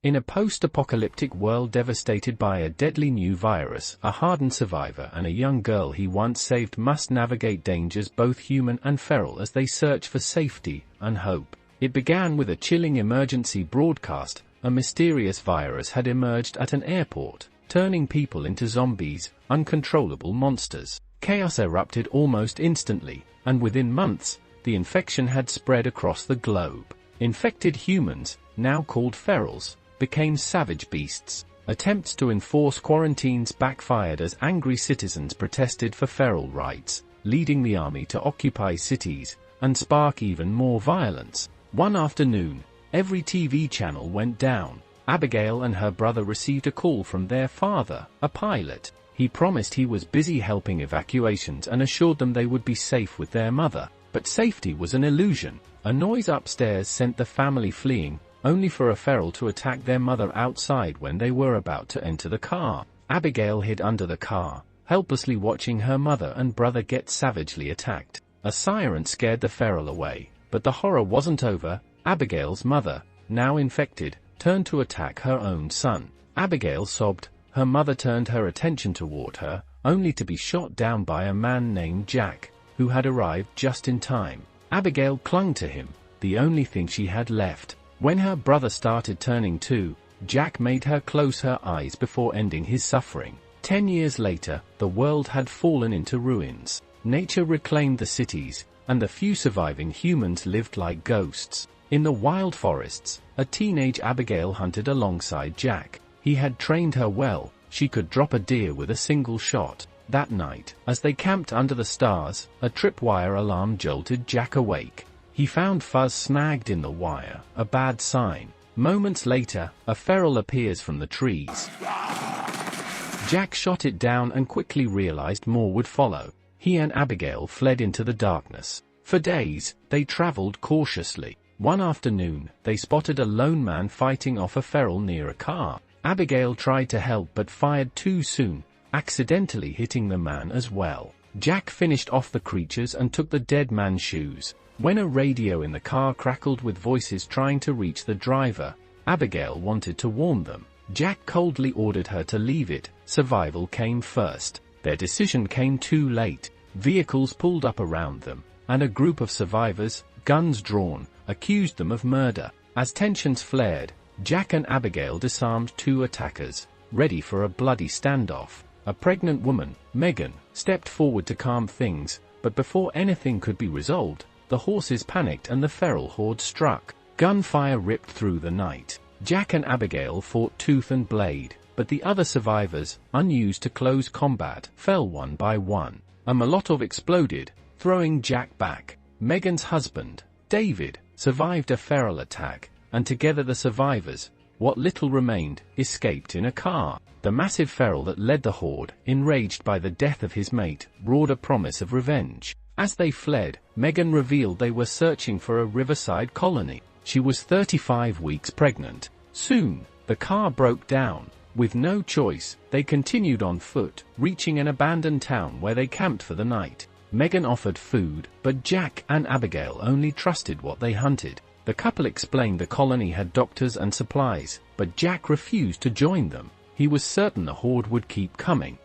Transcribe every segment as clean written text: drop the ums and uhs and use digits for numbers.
In a post-apocalyptic world devastated by a deadly new virus, a hardened survivor and a young girl he once saved must navigate dangers both human and feral as they search for safety and hope. It began with a chilling emergency broadcast. A mysterious virus had emerged at an airport, turning people into zombies, uncontrollable monsters. Chaos erupted almost instantly, and within months, the infection had spread across the globe. Infected humans, now called ferals, became savage beasts. Attempts to enforce quarantines backfired as angry citizens protested for feral rights, leading the army to occupy cities and spark even more violence. One afternoon, every TV channel went down. Abigail and her brother received a call from their father, a pilot. He promised he was busy helping evacuations and assured them they would be safe with their mother. But safety was an illusion. A noise upstairs sent the family fleeing, only for a feral to attack their mother outside when they were about to enter the car. Abigail hid under the car, helplessly watching her mother and brother get savagely attacked. A siren scared the feral away, but the horror wasn't over. Abigail's mother, now infected, turned to attack her own son. Abigail sobbed. Her mother turned her attention toward her, only to be shot down by a man named Jack, who had arrived just in time. Abigail clung to him, the only thing she had left. When her brother started turning too, Jack made her close her eyes before ending his suffering. 10 years later, the world had fallen into ruins. Nature reclaimed the cities, and the few surviving humans lived like ghosts. In the wild forests, a teenage Abigail hunted alongside Jack. He had trained her well. She could drop a deer with a single shot. That night, as they camped under the stars, a tripwire alarm jolted Jack awake. He found fuzz snagged in the wire, a bad sign. Moments later, a feral appears from the trees. Jack shot it down and quickly realized more would follow. He and Abigail fled into the darkness. For days, they traveled cautiously. One afternoon, they spotted a lone man fighting off a feral near a car. Abigail tried to help but fired too soon, accidentally hitting the man as well. Jack finished off the creatures and took the dead man's shoes. When a radio in the car crackled with voices trying to reach the driver, Abigail wanted to warn them. Jack coldly ordered her to leave it. Survival came first. Their decision came too late. Vehicles pulled up around them, and a group of survivors, guns drawn, accused them of murder. As tensions flared, Jack and Abigail disarmed two attackers, ready for a bloody standoff. A pregnant woman, Megan, stepped forward to calm things, but before anything could be resolved, the horses panicked and the feral horde struck. Gunfire ripped through the night. Jack and Abigail fought tooth and blade, but the other survivors, unused to close combat, fell one by one. A Molotov exploded, throwing Jack back. Megan's husband, David, survived a feral attack, and together the survivors, what little remained, escaped in a car. The massive feral that led the horde, enraged by the death of his mate, roared a promise of revenge. As they fled, Megan revealed they were searching for a riverside colony. She was 35 weeks pregnant. Soon, the car broke down. With no choice, they continued on foot, reaching an abandoned town where they camped for the night. Megan offered food, but Jack and Abigail only trusted what they hunted. The couple explained the colony had doctors and supplies, but Jack refused to join them. He was certain the horde would keep coming.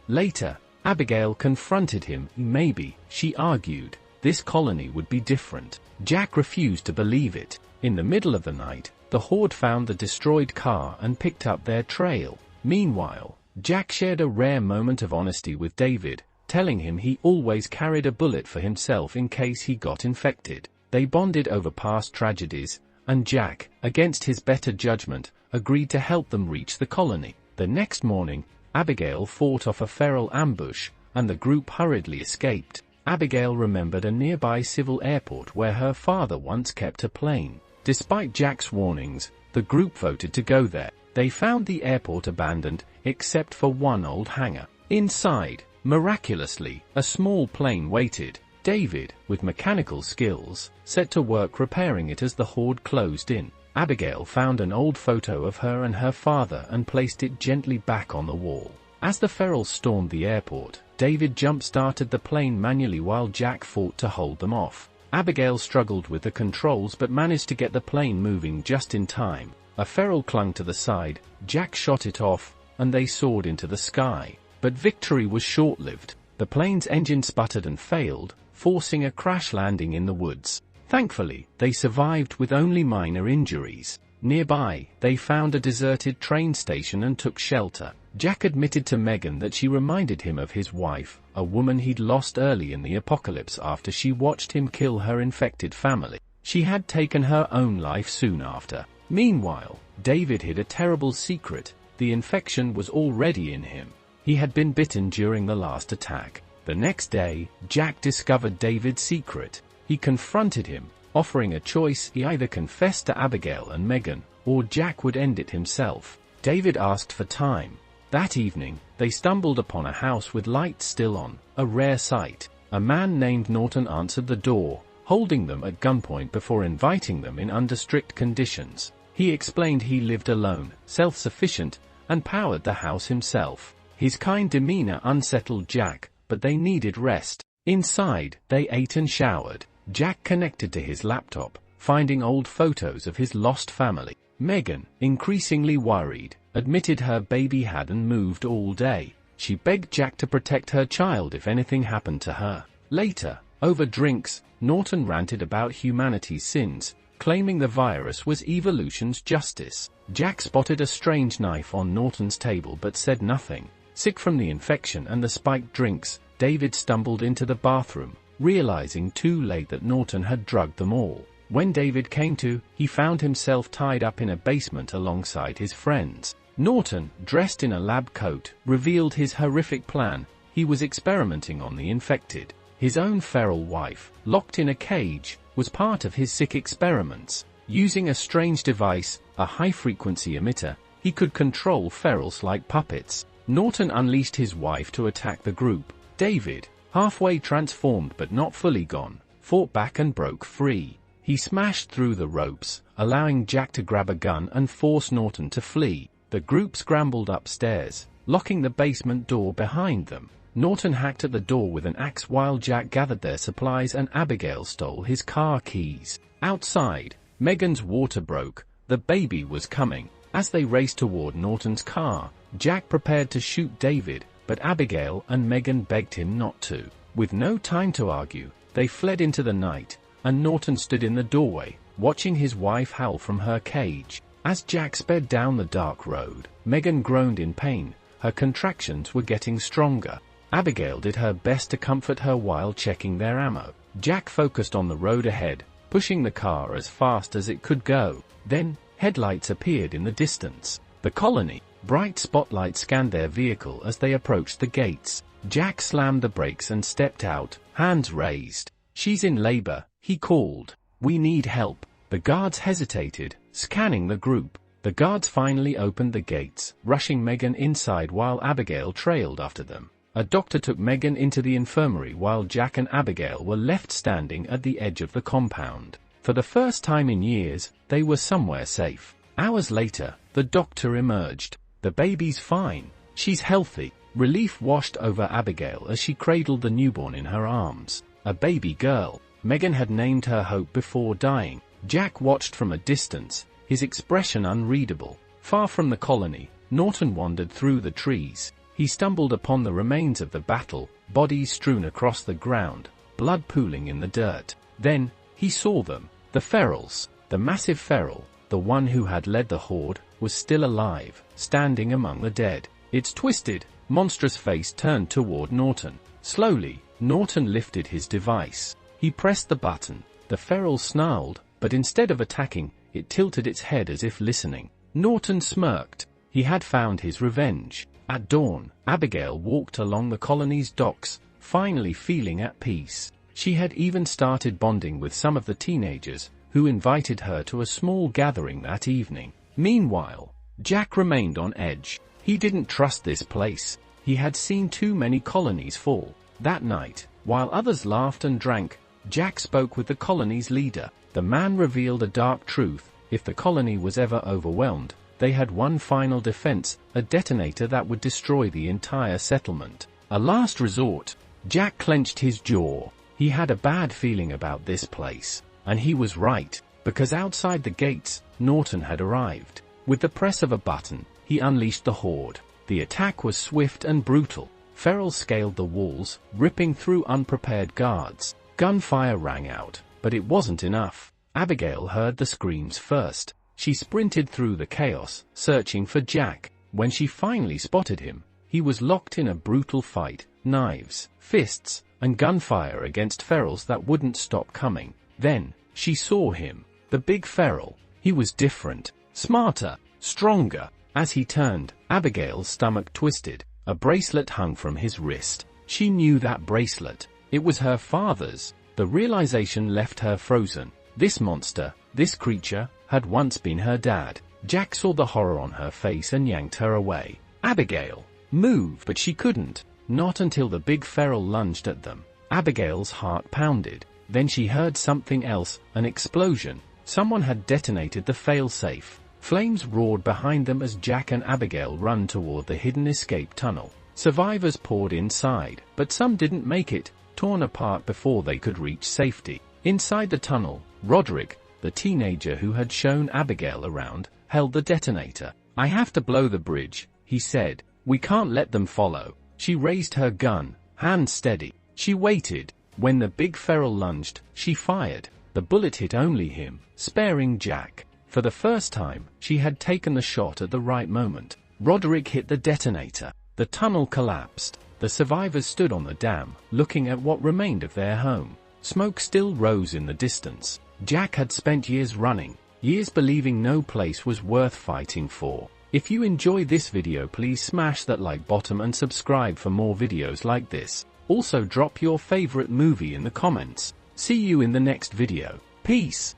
Later, Abigail confronted him. Maybe, she argued, this colony would be different. Jack refused to believe it. In the middle of the night, the horde found the destroyed car and picked up their trail. Meanwhile, Jack shared a rare moment of honesty with David, telling him he always carried a bullet for himself in case he got infected. They bonded over past tragedies, and Jack, against his better judgment, agreed to help them reach the colony. The next morning, Abigail fought off a feral ambush, and the group hurriedly escaped. Abigail remembered a nearby civil airport where her father once kept a plane. Despite Jack's warnings, the group voted to go there. They found the airport abandoned, except for one old hangar. Inside, miraculously, a small plane waited. David, with mechanical skills, set to work repairing it as the horde closed in. Abigail found an old photo of her and her father and placed it gently back on the wall. As the ferals stormed the airport, David jump-started the plane manually while Jack fought to hold them off. Abigail struggled with the controls but managed to get the plane moving just in time. A feral clung to the side. Jack shot it off, and they soared into the sky. But victory was short-lived. The plane's engine sputtered and failed, forcing a crash landing in the woods. Thankfully, they survived with only minor injuries. Nearby, they found a deserted train station and took shelter. Jack admitted to Megan that she reminded him of his wife, a woman he'd lost early in the apocalypse after she watched him kill her infected family. She had taken her own life soon after. Meanwhile, David hid a terrible secret. The infection was already in him. He had been bitten during the last attack. The next day, Jack discovered David's secret. He confronted him, offering a choice: he either confessed to Abigail and Megan, or Jack would end it himself. David asked for time. That evening, they stumbled upon a house with lights still on, a rare sight. A man named Norton answered the door, holding them at gunpoint before inviting them in under strict conditions. He explained he lived alone, self-sufficient, and powered the house himself. His kind demeanor unsettled Jack, but they needed rest. Inside, they ate and showered. Jack connected to his laptop, finding old photos of his lost family. Megan, increasingly worried, admitted her baby hadn't moved all day. She begged Jack to protect her child if anything happened to her. Later, over drinks, Norton ranted about humanity's sins, claiming the virus was evolution's justice. Jack spotted a strange knife on Norton's table but said nothing. Sick from the infection and the spiked drinks, David stumbled into the bathroom, realizing too late that Norton had drugged them all. When David came to, he found himself tied up in a basement alongside his friends. Norton, dressed in a lab coat, revealed his horrific plan. He was experimenting on the infected. His own feral wife, locked in a cage, was part of his sick experiments. Using a strange device, a high-frequency emitter, he could control ferals like puppets. Norton unleashed his wife to attack the group. David, halfway transformed but not fully gone, fought back and broke free. He smashed through the ropes, allowing Jack to grab a gun and force Norton to flee. The group scrambled upstairs, locking the basement door behind them. Norton hacked at the door with an axe while Jack gathered their supplies and Abigail stole his car keys. Outside, Megan's water broke. The baby was coming. As they raced toward Norton's car, Jack prepared to shoot David, but Abigail and Megan begged him not to. With no time to argue, they fled into the night, and Norton stood in the doorway, watching his wife howl from her cage. As Jack sped down the dark road, Megan groaned in pain. Her contractions were getting stronger. Abigail did her best to comfort her while checking their ammo. Jack focused on the road ahead, pushing the car as fast as it could go. Then, headlights appeared in the distance. The colony. Bright spotlights scanned their vehicle as they approached the gates. Jack slammed the brakes and stepped out, hands raised. "She's in labor," he called. "We need help." The guards hesitated, scanning the group. The guards finally opened the gates, rushing Megan inside while Abigail trailed after them. A doctor took Megan into the infirmary while Jack and Abigail were left standing at the edge of the compound. For the first time in years, they were somewhere safe. Hours later, the doctor emerged. "The baby's fine. She's healthy." Relief washed over Abigail as she cradled the newborn in her arms. A baby girl. Megan had named her Hope before dying. Jack watched from a distance, his expression unreadable. Far from the colony, Norton wandered through the trees. He stumbled upon the remains of the battle, bodies strewn across the ground, blood pooling in the dirt. Then, he saw them. The ferals. The massive feral, the one who had led the horde, was still alive, standing among the dead. Its twisted, monstrous face turned toward Norton. Slowly, Norton lifted his device. He pressed the button. The feral snarled, but instead of attacking, it tilted its head as if listening. Norton smirked. He had found his revenge. At dawn, Abigail walked along the colony's docks, finally feeling at peace. She had even started bonding with some of the teenagers, who invited her to a small gathering that evening. Meanwhile, Jack remained on edge. He didn't trust this place. He had seen too many colonies fall. That night, while others laughed and drank, Jack spoke with the colony's leader. The man revealed a dark truth: if the colony was ever overwhelmed, they had one final defense, a detonator that would destroy the entire settlement. A last resort. Jack clenched his jaw. He had a bad feeling about this place. And he was right, because outside the gates, Norton had arrived. With the press of a button, he unleashed the horde. The attack was swift and brutal. Ferrell scaled the walls, ripping through unprepared guards. Gunfire rang out, but it wasn't enough. Abigail heard the screams first. She sprinted through the chaos, searching for Jack. When she finally spotted him, he was locked in a brutal fight, knives, fists, and gunfire against Ferrells that wouldn't stop coming. Then, she saw him. The big Ferrell. He was different, smarter, stronger. As he turned, Abigail's stomach twisted. A bracelet hung from his wrist. She knew that bracelet. It was her father's. The realization left her frozen. This monster, this creature, had once been her dad. Jack saw the horror on her face and yanked her away. Abigail, move! But she couldn't. Not until the big Ferrell lunged at them. Abigail's heart pounded. Then she heard something else, an explosion. Someone had detonated the failsafe. Flames roared behind them as Jack and Abigail ran toward the hidden escape tunnel. Survivors poured inside, but some didn't make it, torn apart before they could reach safety. Inside the tunnel, Roderick, the teenager who had shown Abigail around, held the detonator. "I have to blow the bridge," he said. "We can't let them follow." She raised her gun, hand steady. She waited. When the big Ferrell lunged, she fired. The bullet hit only him, sparing Jack. For the first time, she had taken the shot at the right moment. Roderick hit the detonator. The tunnel collapsed. The survivors stood on the dam, looking at what remained of their home. Smoke still rose in the distance. Jack had spent years running, years believing no place was worth fighting for. If you enjoyed this video, please smash that like button and subscribe for more videos like this. Also drop your favorite movie in the comments. See you in the next video. Peace.